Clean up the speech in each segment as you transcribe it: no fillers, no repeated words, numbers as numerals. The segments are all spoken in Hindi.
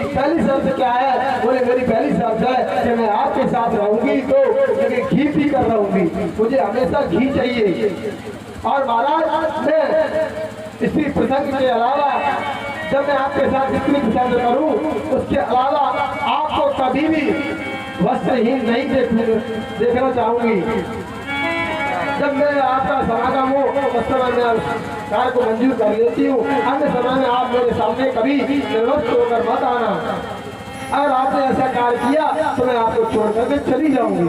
पहली शर्त क्या है? बोले मेरी पहली शर्त है कि मैं आपके साथ रहूंगी तो लेकिन घी पी कर रहूंगी, मुझे हमेशा घी चाहिए। और महाराज मैं स्त्री प्रसंग के अलावा जब मैं आपके साथ स्त्री प्रसंग करूं उसके अलावा आपको कभी भी वस्त्रहीन नहीं देखना चाहूंगी। जब मैं आपका समागम हो उस समय मैं कार्य को मंजूर कर लेती हूँ, अन्य समय में आप मेरे सामने कभी निर्वस्त्र होकर मत आना। अगर आपने ऐसा कार्य किया तो मैं आपको छोड़ करके चली जाऊंगी।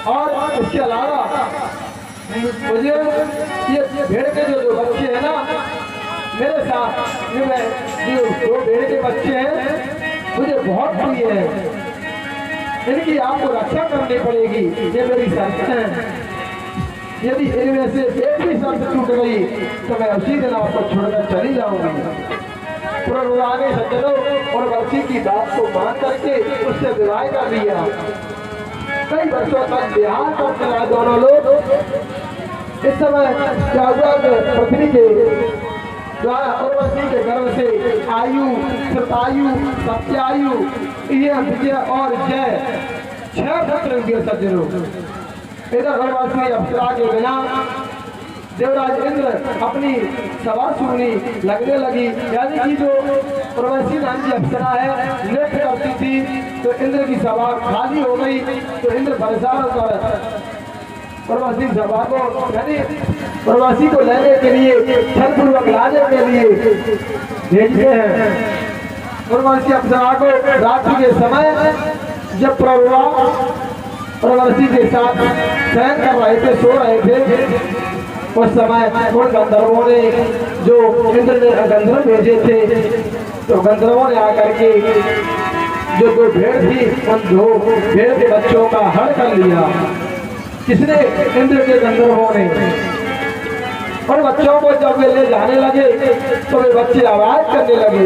और उसके अलावा मुझे ये भेड़ के जो बच्चे हैं ना मेरे साथ, जो 2 भेड़ के बच्चे हैं मुझे बहुत प्रिय है, इनकी आपको रक्षा करनी पड़ेगी, ये मेरी शर्त है। यदि इनमें से एक भी शर्त टूट गई तो मैं उसी दिन आपको छोड़कर चली जाऊंगी। पुराने सज्जनों और वर्षी की बात को मान करके उससे विवाह कर दिया। कई वर्षों तक बिहार करते रहे दोनों लोग। इस समय क्या हुआ पृथ्वी के द्वारा उर्वशी के गर्भ से आयु, शतायु, सत्यायु, विजय और जय 6 पुत्र हुए सज्जनों। इधर उर्वशी अप्सरा के बिना देवराज इंद्र अपनी सभा सुनी लगने लगी, यानी कि जो उर्वशी नाम की अप्सरा है नृत्य करती थी तो इंद्र की सभा खाली हो गई। तो इंद्र परेशान होकर उर्वशी सभा को यानी उर्वशी को लेने के लिए छलपूर्वक लाने के लिए भेजते हैं। उर्वशी अप्सरा को रात्रि के समय जब प्रभुआ उर्वशी के साथ शयन कर रहे थे, सो रहे थे, उस समय उन गंधर्वों ने जो इंद्र ने गंधर्व भेजे थे तो गंधर्वों ने आकर के जो 2 भेड़ थी उन 2 भेड़ के बच्चों का हड़ कर लिया। किसने? इंद्र के गंधर्वों ने। और बच्चों को जब वे ले जाने लगे तो वे बच्चे आवाज करने लगे,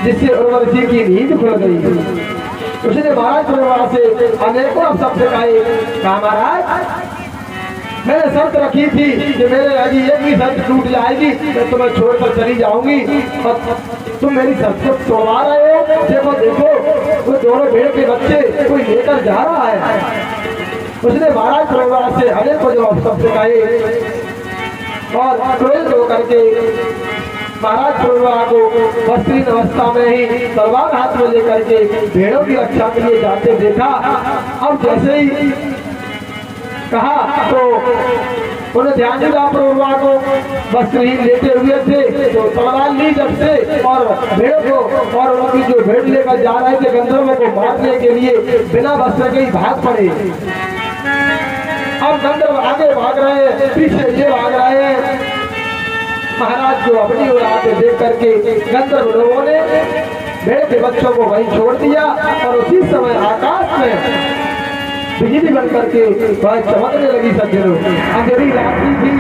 जिससे उर्वशी की नींद खुल गई। उसने महाराज प्रभुआ से अनेकों शब्द कहा, महाराज मैंने शर्त रखी थी कि मेरे यदि एक भी शर्त टूट जाएगी तो तुम्हें छोड़कर चली जाऊंगी, और तुम मेरी शर्त को तोड़वा रहे हो। देखो देखो वो दोनों भेड़ के बच्चे कोई लेकर जा रहा है। उसने महाराज प्रभुआ से अनेकों जवाब शब्द कहे और क्रोधित होकर के महाराज प्रभुआ को वस्त्रीन अवस्था में ही तलवार हाथ में लेकर के भेड़ों की रक्षा के लिए जाते देखा। अब जैसे ही कहा तो उन्हें ध्यान दिया प्रभुआ को वस्त्रहीन लेते हुए थे तो तलवार ली जब से और भेड़ को और उनकी जो भेड़ लेकर जा रहे थे गंधर्वों को मारने के लिए बिना वस्त्र के ही भाग पड़े। अब गंधर्व आगे भाग रहे हैं, पीछे ये भाग रहे हैं। महाराज को अपनी ओर आते देख करके गंधर्व लोगों ने भेड़ के बच्चों को वहीं छोड़ दिया और उसी समय आकाश में बिजली बन करके वह चमकने लगी। सज्जनों अंधेरी रात्रि थी,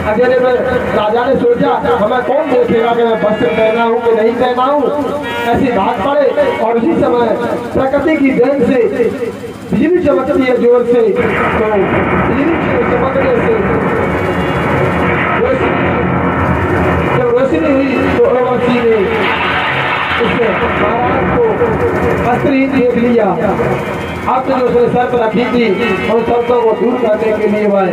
अंधेरे में राजा ने सोचा हमें कौन देखेगा कि मैं वस्त्र पहना हूँ कि नहीं पहना हूँ। ऐसी बात पड़े और उसी समय प्रकृति की देन से बिजली चमकती है जोर से, तो बिजली चमकने से जब रोशनी हुई तो उर्वशी ने उसने महाराज को वस्त्रहीन देख लिया। अब तो जो उसने शर्त रखी थी उन शर्तों को दूर करने के लिए वह